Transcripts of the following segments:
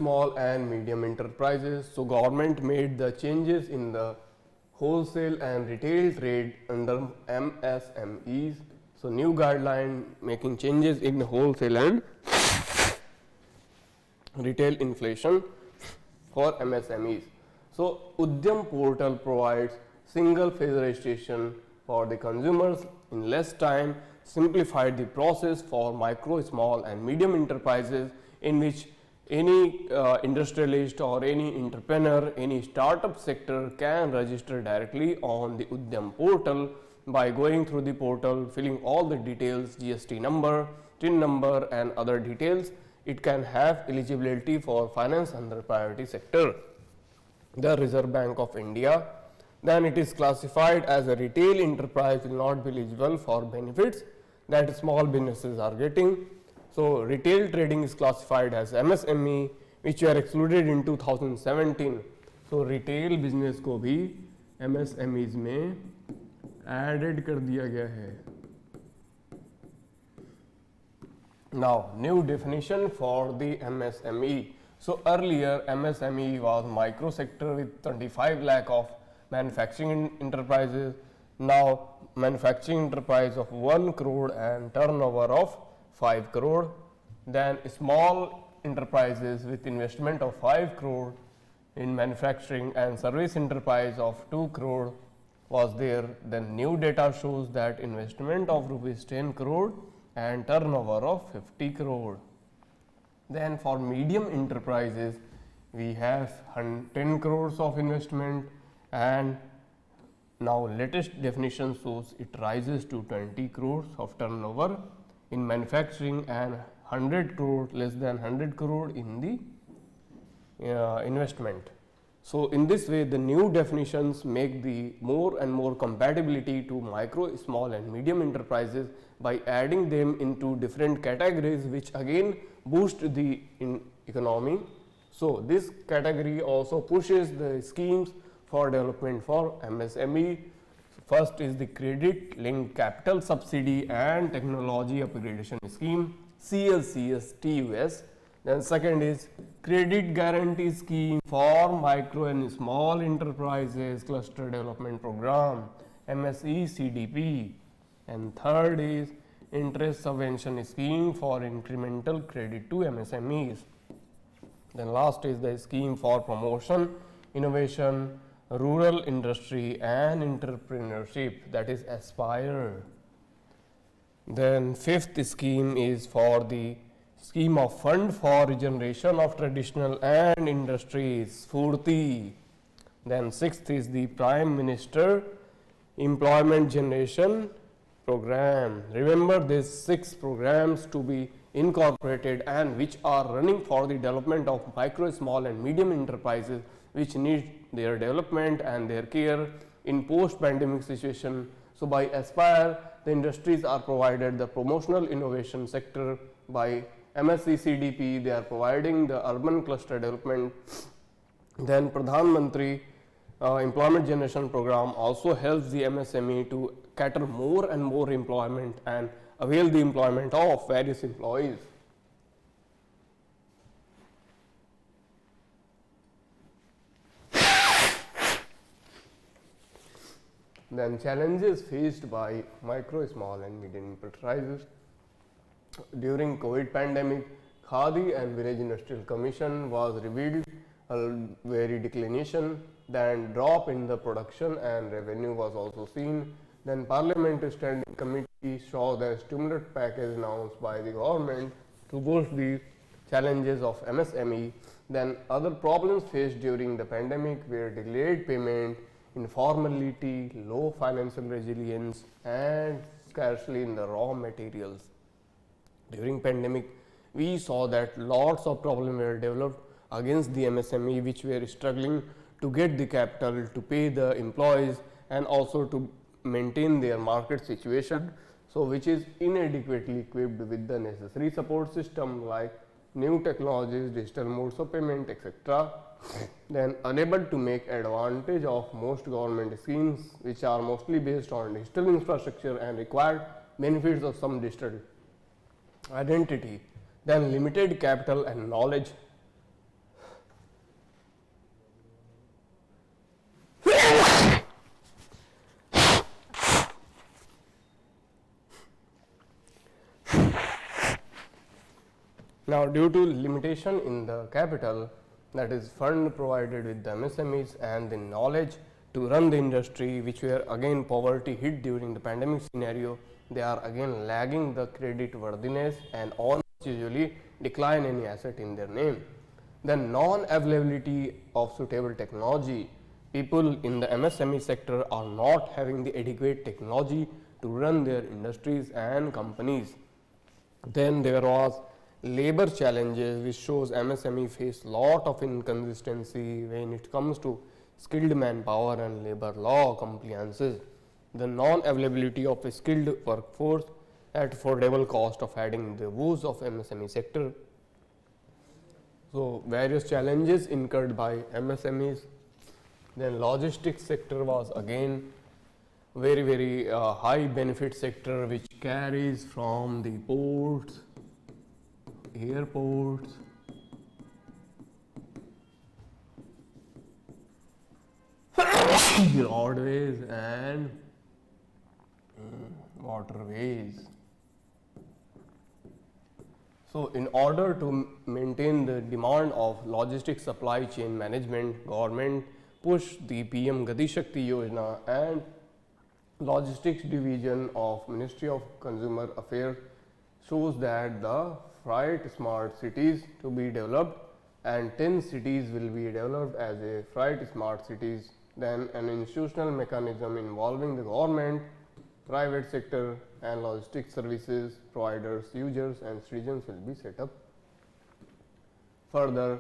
small and medium enterprises. So government made the changes in the wholesale and retail trade under MSMEs. So new guideline making changes in wholesale and retail inflation for MSMEs. So Udyam portal provides single phase registration for the consumers in less time, simplified the process for micro, small and medium enterprises, in which any industrialist or any entrepreneur, any startup sector can register directly on the Udyam portal by going through the portal, filling all the details, GST number, TIN number and other details. It can have eligibility for finance under priority sector, the Reserve Bank of India. Then it is classified as a retail enterprise, will not be eligible for benefits that small businesses are getting. So retail trading is classified as MSME, which were excluded in 2017. So retail business को भी MSMEs में added कर दिया गया है. Now new definition for the MSME. So earlier MSME was micro sector with 25 lakh of manufacturing enterprises. Now manufacturing enterprise of 1 crore and turnover of 5 crore. Then small enterprises with investment of 5 crore in manufacturing and service enterprise of 2 crore was there. Then new data shows that investment of rupees 10 crore and turnover of 50 crore. Then for medium enterprises we have 10 crores of investment, and now latest definition shows it rises to 20 crores of turnover in manufacturing and 100 crore, less than 100 crore in the investment. So in this way the new definitions make the more and more compatibility to micro, small and medium enterprises by adding them into different categories, which again boost the economy. So this category also pushes the schemes for development for MSME. First is the credit linked capital subsidy and technology upgradation scheme, CSE. Then second is credit guarantee scheme for micro and small enterprises cluster development program, MSE-CDP. And third is interest subvention scheme for incremental credit to MSMEs. Then last is the scheme for promotion, innovation, rural industry and entrepreneurship, that is Aspire. Then fifth scheme is for the scheme of fund for regeneration of traditional and industries, Furti. Then sixth is the Prime Minister Employment Generation Program. Remember these 6 programs to be incorporated and which are running for the development of micro, small and medium enterprises, which need their development and their care in post-pandemic situation. So by Aspire, the industries are provided the promotional innovation sector. By MSE-CDP, they are providing the urban cluster development. Then Pradhan Mantri Employment Generation Program also helps the MSME to cater more and more employment and avail the employment of various employees. Then challenges faced by micro, small and medium enterprises. During COVID pandemic, Khadi and Village Industrial Commission was revealed a very declination, then drop in the production and revenue was also seen. Then Parliamentary Standing Committee saw the stimulus package announced by the government to boost the challenges of MSME. Then other problems faced during the pandemic were delayed payment, informality, low financial resilience and scarcity in the raw materials. During pandemic, we saw that lots of problems were developed against the MSME, which were struggling to get the capital to pay the employees and also to maintain their market situation. So which is inadequately equipped with the necessary support system like new technologies, digital modes of payment, etc. Then unable to make advantage of most government schemes, which are mostly based on digital infrastructure and required benefits of some digital identity. Then limited capital and knowledge. Now, due to limitation in the capital, that is fund provided with the MSMEs and the knowledge to run the industry, which were again poverty hit during the pandemic scenario, they are again lagging the credit worthiness and owners usually decline any asset in their name. Then non-availability of suitable technology. People in the MSME sector are not having the adequate technology to run their industries and companies. Then there was labor challenges, which shows MSME face lot of inconsistency when it comes to skilled manpower and labor law compliances. The non-availability of a skilled workforce at affordable cost of adding the woes of MSME sector. So various challenges incurred by MSMEs. Then logistics sector was again very high benefit sector, which carries from the ports, airports, roadways and waterways. So, in order to maintain the demand of logistics supply chain management, government pushed the PM Gati Shakti Yojana and logistics division of Ministry of Consumer Affairs shows that the freight smart cities to be developed, and 10 cities will be developed as a freight smart cities. Then an institutional mechanism involving the government, private sector and logistics services providers, users and citizens will be set up. Further,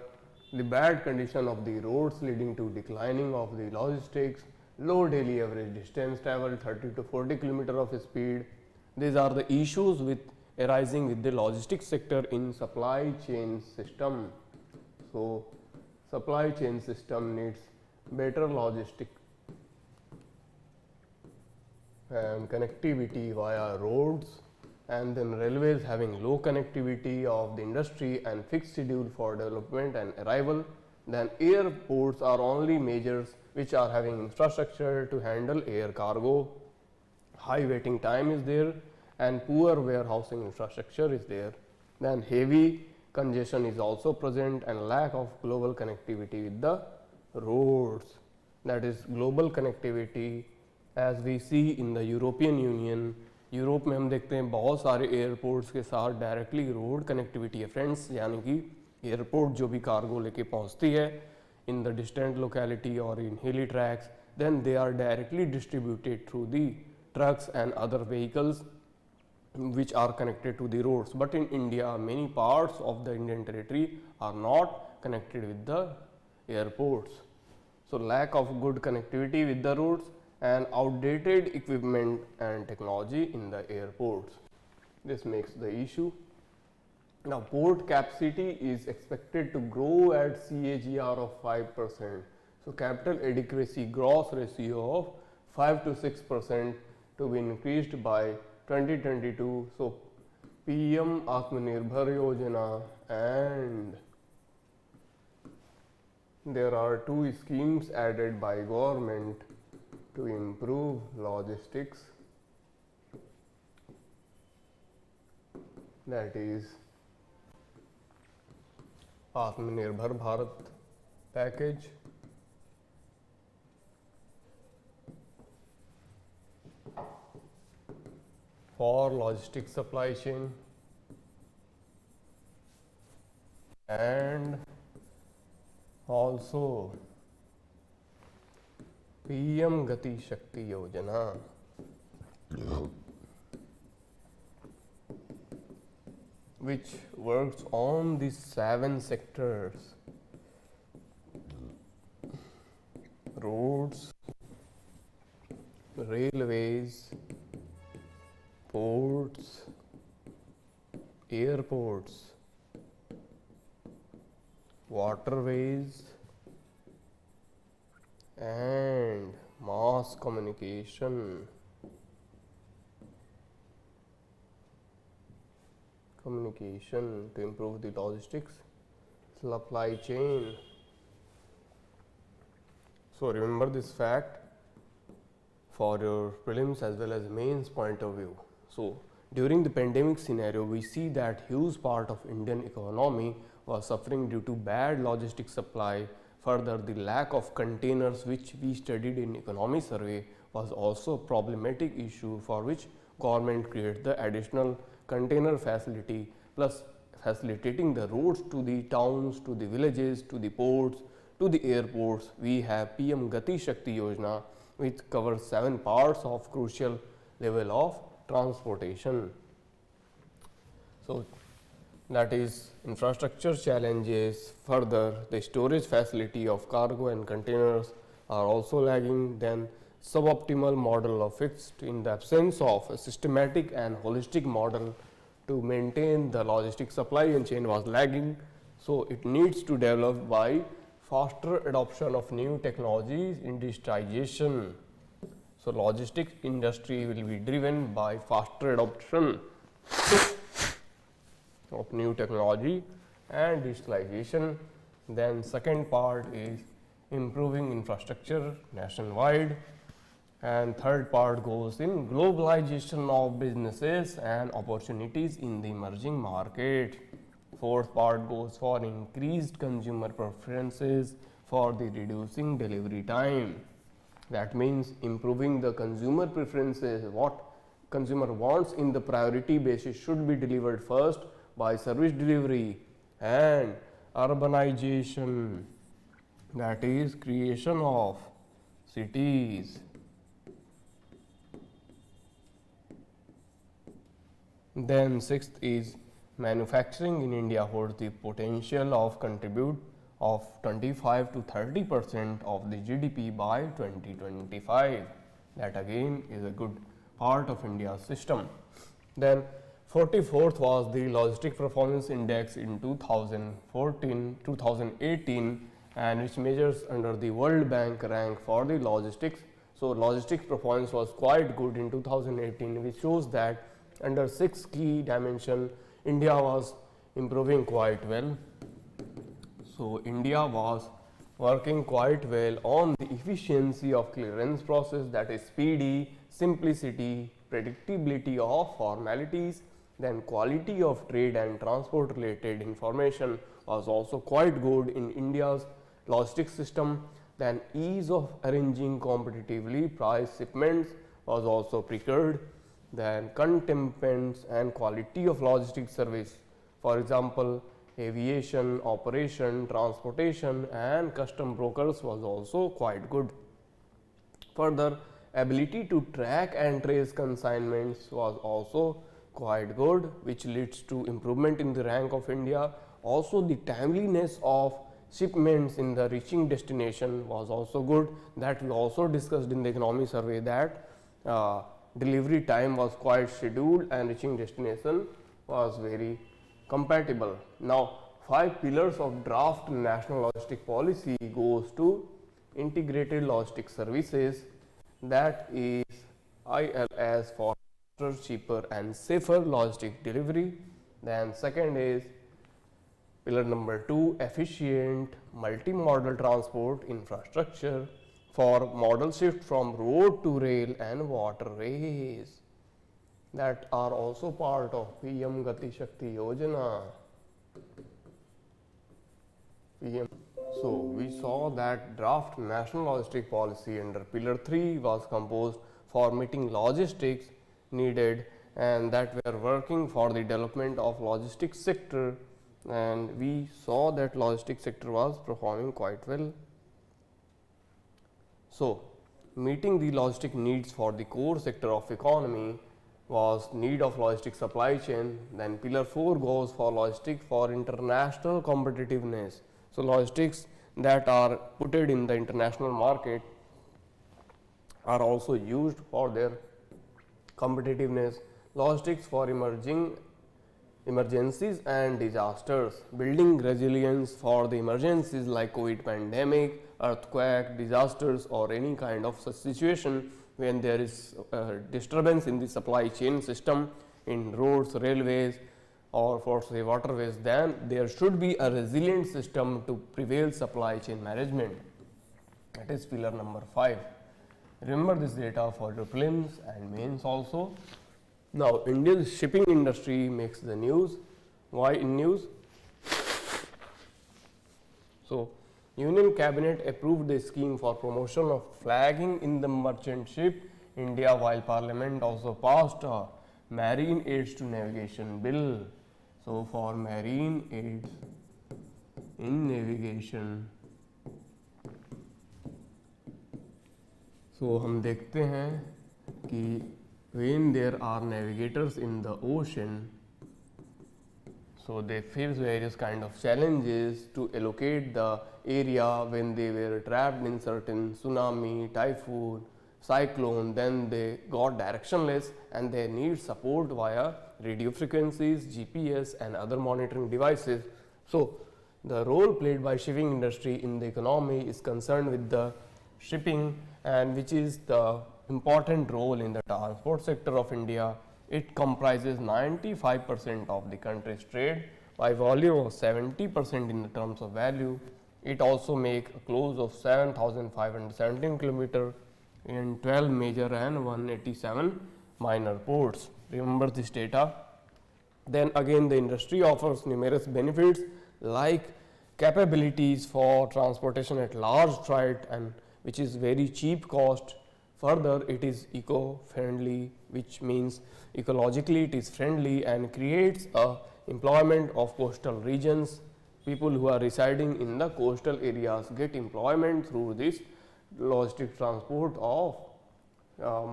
the bad condition of the roads leading to declining of the logistics, low daily average distance traveled 30 to 40 km of speed. These are the issues with arising with the logistics sector in supply chain system. So, supply chain system needs better logistic and connectivity via roads, and then railways having low connectivity of the industry and fixed schedule for development and arrival. Then airports are only majors which are having infrastructure to handle air cargo. High waiting time is there and poor warehousing infrastructure is there. Then heavy congestion is also present and lack of global connectivity with the roads. That is global connectivity as we see in the European Union. Europe में हम देखते हैं बहुत सारे airports के साथ directly road connectivity है friends, यानी कि एयरपोर्ट जो भी कार्गो लेके पहुंचती है इन द डिस्टेंट लोकेलिटी और in hilly tracts, then they are directly distributed through the trucks and other vehicles which are connected to the roads. But in India, many parts of the Indian territory are not connected with the airports. So, lack of good connectivity with the roads and outdated equipment and technology in the airports. This makes the issue. Now, port capacity is expected to grow at CAGR of 5%. So, capital adequacy gross ratio of 5 to 6% to be increased by 2022. So, PM Atmanirbhar Yojana, and there are two schemes added by government to improve logistics, that is Atmanirbhar Bharat package, for logistics supply chain, and also PM Gati Shakti Yojana, which works on the 7 sectors: roads, railways, ports, airports, waterways, and mass communication. To improve the logistics supply chain. So, remember this fact for your prelims as well as mains point of view. So, During the pandemic scenario, we see that huge part of Indian economy was suffering due to bad logistics supply. Further, the lack of containers, which we studied in economy survey, was also a problematic issue, for which government created the additional container facility, plus facilitating the roads to the towns, to the villages, to the ports, to the airports. We have PM Gati Shakti Yojana, which covers 7 parts of crucial level of transportation. So, that is infrastructure challenges. Further, the storage facility of cargo and containers are also lagging. Then suboptimal model of fixed in the absence of a systematic and holistic model to maintain the logistic supply and chain was lagging. So, it needs to develop by faster adoption of new technologies in digitization. So, logistics industry will be driven by faster adoption of new technology and digitalization. Then second part is improving infrastructure nationwide, and third part goes in globalization of businesses and opportunities in the emerging market. Fourth part goes for increased consumer preferences for the reducing delivery time. That means improving the consumer preferences, what consumer wants in the priority basis should be delivered first by service delivery. And urbanization, that is creation of cities. Then sixth is manufacturing in India holds the potential of contribute of 25 to 30% of the GDP by 2025. That again is a good part of India's system. Then 44th was the Logistic Performance Index in 2018, and which measures under the World Bank rank for the logistics. So, logistics performance was quite good in 2018, which shows that under 6 key dimensions India was improving quite well. So, India was working quite well on the efficiency of clearance process, that is speedy, simplicity, predictability of formalities. Then quality of trade and transport related information was also quite good in India's logistics system. Then ease of arranging competitively priced shipments was also procured. Then contemplations and quality of logistics service, for example, aviation, operation, transportation and custom brokers was also quite good. Further, ability to track and trace consignments was also quite good, which leads to improvement in the rank of India. Also, the timeliness of shipments in the reaching destination was also good. That we also discussed in the economy survey, that delivery time was quite scheduled and reaching destination was very compatible. Now, 5 pillars of draft national logistic policy goes to integrated logistic services, that is ILS for faster, cheaper and safer logistic delivery. Then second is pillar number 2, efficient multimodal transport infrastructure for modal shift from road to rail and waterways, that are also part of PM Gati Shakti Yojana. So, we saw that draft national logistic policy under pillar 3 was composed for meeting logistics needed, and that we are working for the development of logistics sector, and we saw that logistics sector was performing quite well. So, meeting the logistic needs for the core sector of economy was need of logistic supply chain. Then pillar 4 goes for logistic for international competitiveness. So, logistics that are put in the international market are also used for their competitiveness. Logistics for emergencies and disasters, building resilience for the emergencies like COVID pandemic, earthquake, disasters or any kind of such situation when there is disturbance in the supply chain system in roads, railways or for say waterways, then there should be a resilient system to prevail supply chain management. That is pillar number 5. Remember this data for your prelims and mains also. Now, India's shipping industry makes the news. Why in news? So, Union Cabinet approved the scheme for promotion of flagging in the merchant ship India, while Parliament also passed a Marine Aids to Navigation Bill. So, for marine aids in navigation, so हम देखते हैं कि when there are navigators in the ocean, so they face various kind of challenges to allocate the area when they were trapped in certain tsunami, typhoon, cyclone, then they got directionless and they need support via radio frequencies, GPS and other monitoring devices. So, the role played by shipping industry in the economy is concerned with the shipping, and which is the important role in the transport sector of India. It comprises 95% of the country's trade by volume of 70% in the terms of value. It also makes a close of 7,517 km in 12 major and 187 minor ports. Remember this data. Then again, the industry offers numerous benefits like capabilities for transportation at large freight, and which is very cheap cost. Further, it is eco-friendly, which means ecologically it is friendly and creates a employment of coastal regions. People who are residing in the coastal areas get employment through this logistic transport of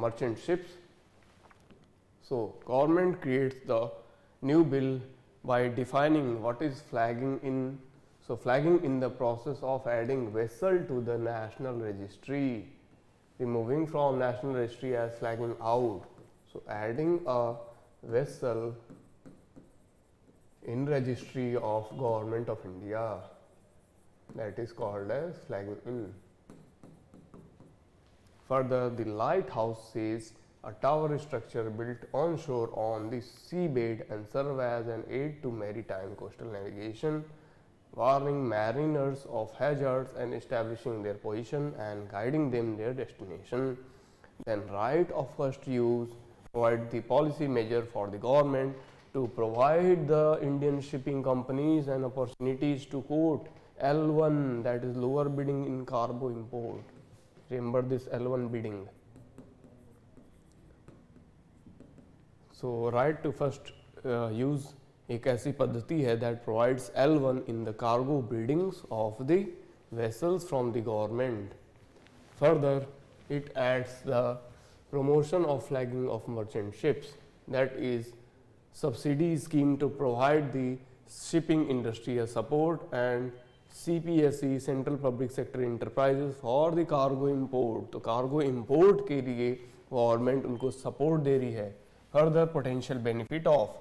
merchant ships. So, government creates the new bill by defining what is flagging in. So, flagging in the process of adding vessel to the national registry, removing from national registry as flagging out. So, adding a vessel in registry of Government of India, that is called as flagging in. Further, the lighthouse says a tower structure built onshore on the seabed and serve as an aid to maritime coastal navigation, warning mariners of hazards and establishing their position and guiding them their destination. Then right of first use provide the policy measure for the government to provide the Indian shipping companies and opportunities to quote L1, that is lower bidding in cargo import. Remember this L1 bidding. So, right to first use एक ऐसी पद्धति है that provides L1 in the cargo biddings of the vessels from the government. Further, it adds the promotion of flagging of merchant ships, that is subsidy scheme to provide the shipping industry a support, and CPSE Central Public Sector Enterprises for the cargo import. तो cargo import के लिए government उनको support दे रही है. Further, potential benefit of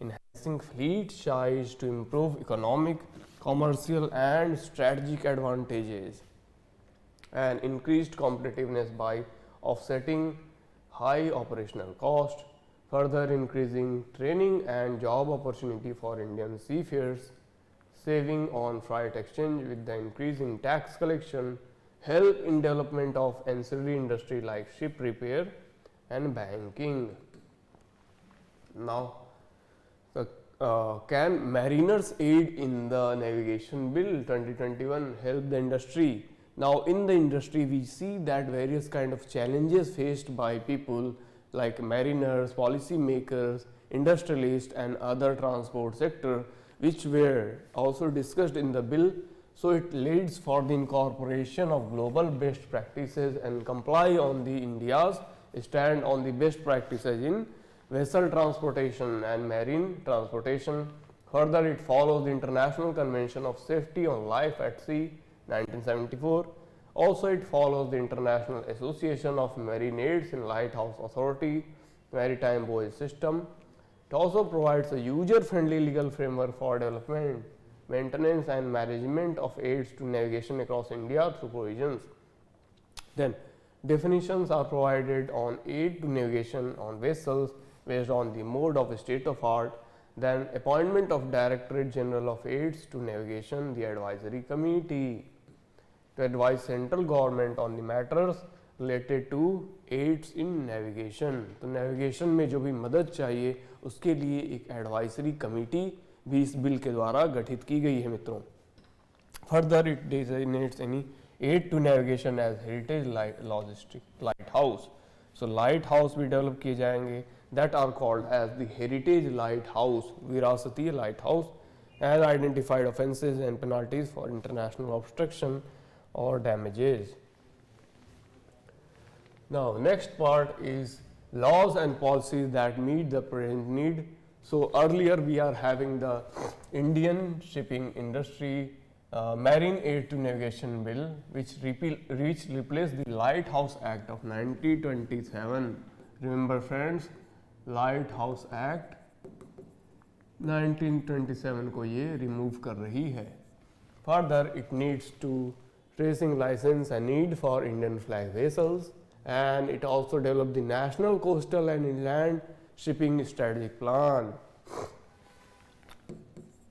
enhancing fleet size to improve economic, commercial and strategic advantages, and increased competitiveness by offsetting high operational cost, further increasing training and job opportunity for Indian seafarers, saving on freight exchange with the increase in tax collection, help in development of ancillary industry like ship repair and banking. Now, can mariners aid in the navigation bill 2021 help the industry? Now, in the industry we see that various kind of challenges faced by people like mariners, policy makers, industrialists and other transport sector, which were also discussed in the bill. So, it leads for the incorporation of global best practices and comply on the India's stand on the best practices in vessel transportation and marine transportation. Further, it follows the International Convention of Safety on Life at Sea 1974. Also, it follows the International Association of Marine Aids in Lighthouse Authority Maritime Buoy System. It also provides a user-friendly legal framework for development, maintenance and management of aids to navigation across India through provisions. Then, definitions are provided on aid to navigation on vessels based on the mode of state of art. Then, appointment of Directorate General of Aids to Navigation, the advisory committee to advise central government on the matters related to aids in navigation. तो navigation में जो भी मदद चाहिए उसके लिए एक advisory committee भी इस बिल के द्वारा गठित की गई है मित्रों। Further it designates any aid to navigation as heritage logistic lighthouse. So lighthouse भी डेवलप किए जाएंगे that are called as the heritage lighthouse, virasati lighthouse, as identified offences and penalties for international obstruction or damages. Now next part is laws and policies that meet the present need. So earlier we are having the Indian shipping industry marine aid to navigation bill which replaced the Lighthouse Act of 1927. Remember friends, lighthouse act 1927 को ये remove कर रही है। Further it needs to tracing licence and need for Indian flag vessels and it also develop the national coastal and inland shipping strategic plan.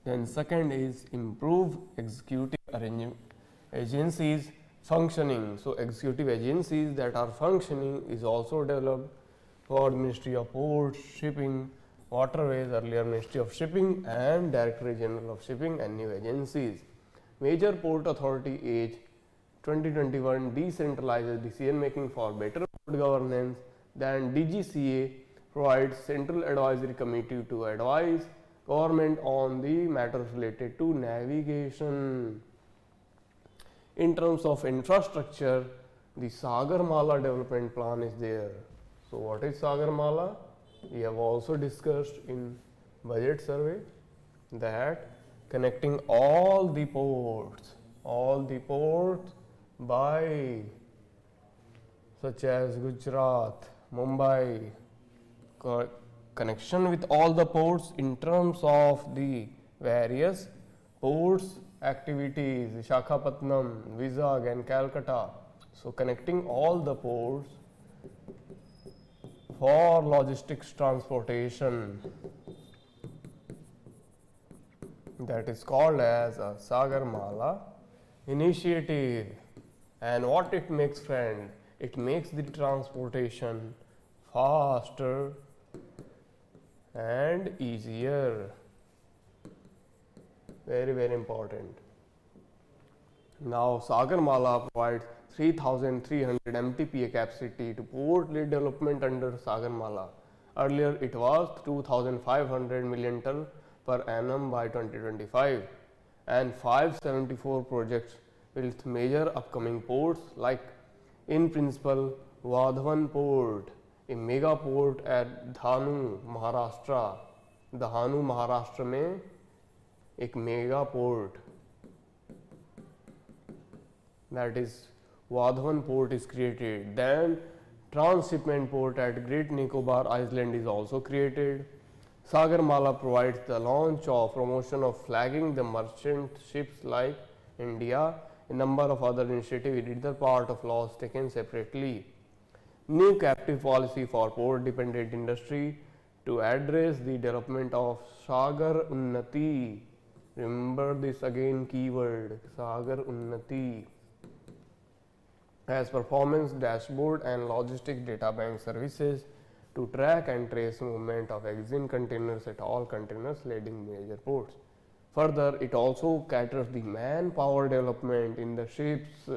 Then second is improve executive agencies functioning. So executive agencies that are functioning is also developed for Ministry of Ports, Shipping, Waterways, earlier Ministry of Shipping, and Directorate General of Shipping and new agencies. Major Port Authority Age 2021 decentralizes decision making for better port governance. Then DGCA provides Central Advisory Committee to advise government on the matters related to navigation. In terms of infrastructure, the Sagar-Mala development plan is there. So what is Sagar-Mala? We have also discussed in budget survey that connecting all the ports by such as Gujarat, Mumbai, connection with all the ports in terms of the various ports activities, Visakhapatnam, Vizag and Calcutta. So connecting all the ports for logistics transportation, that is called as a Sagar-Mala initiative. And what it makes friend, it makes the transportation faster and easier. Very very important. Now Sagar-Mala provides 3,300 MTPA capacity to port lead development under Sagar-Mala. Earlier it was 2,500 million ton per annum by 2025 and 574 projects with major upcoming ports like in principle Vadhavan Port, a mega port at Dhanu, Maharashtra. Dhanu, Maharashtra में एक mega port, that is Vadhavan port is created. Then transshipment port at Great Nicobar Island is also created. Sagar-Mala provides the launch of promotion of flagging the merchant ships like India. A number of other initiatives it is the part of laws taken separately. New captive policy for port dependent industry to address the development of Sagar Unnati. Remember this again keyword, Sagar Unnati, as performance dashboard and logistic data bank services to track and trace movement of exim containers at all containers leading major ports. Further, it also caters the manpower development in the ships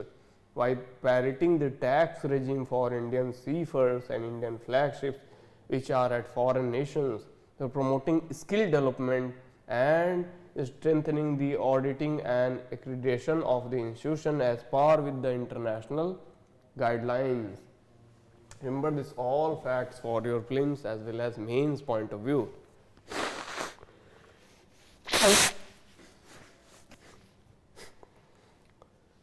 by parroting the tax regime for Indian seafarers and Indian flagships which are at foreign nations. So promoting skill development and strengthening the auditing and accreditation of the institution as par with the international guidelines. Remember this all facts for your prelims as well as mains point of view.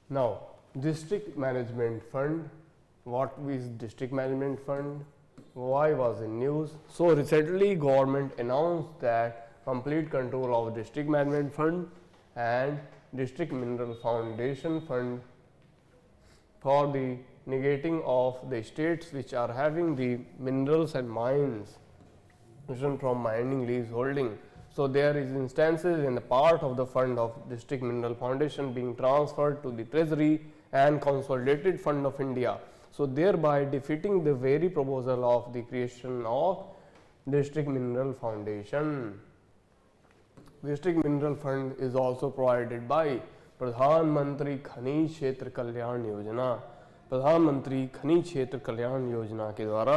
Now district management fund. What is district management fund? Why was in news? So recently government announced that complete control of district management fund and district mineral foundation fund for the negating of the states which are having the minerals and mines from mining lease holding. So there is instances in the part of the fund of district mineral foundation being transferred to the treasury and consolidated fund of India. so thereby defeating the very proposal of the creation of district mineral foundation. District mineral fund is also provided by प्रधानमंत्री खनिज क्षेत्र कल्याण योजना. प्रधानमंत्री खनिज क्षेत्र कल्याण योजना के द्वारा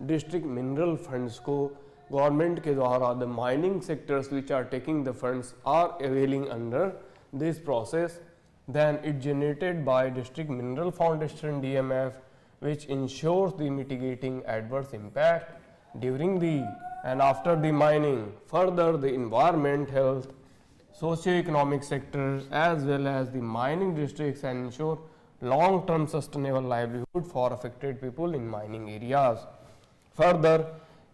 district mineral funds को गवर्नमेंट के द्वारा the mining sectors which are taking the funds are availing under this process. Then it generated by district mineral foundation DMF, which ensures the mitigating adverse impact during the and after the mining. Further, the environment, health, socio-economic sector as well as the mining districts and ensure long-term sustainable livelihood for affected people in mining areas. Further,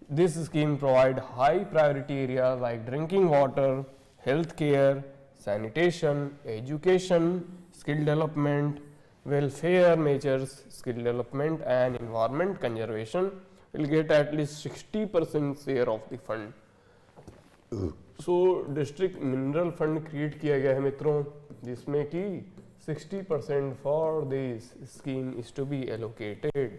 this scheme provide high priority areas like drinking water, health care, sanitation, education, skill development, welfare measures, skill development and environment conservation will get at least 60% share of the fund. So district mineral fund create किया गया है मित्रों, जिसमें कि 60% for this scheme is to be allocated.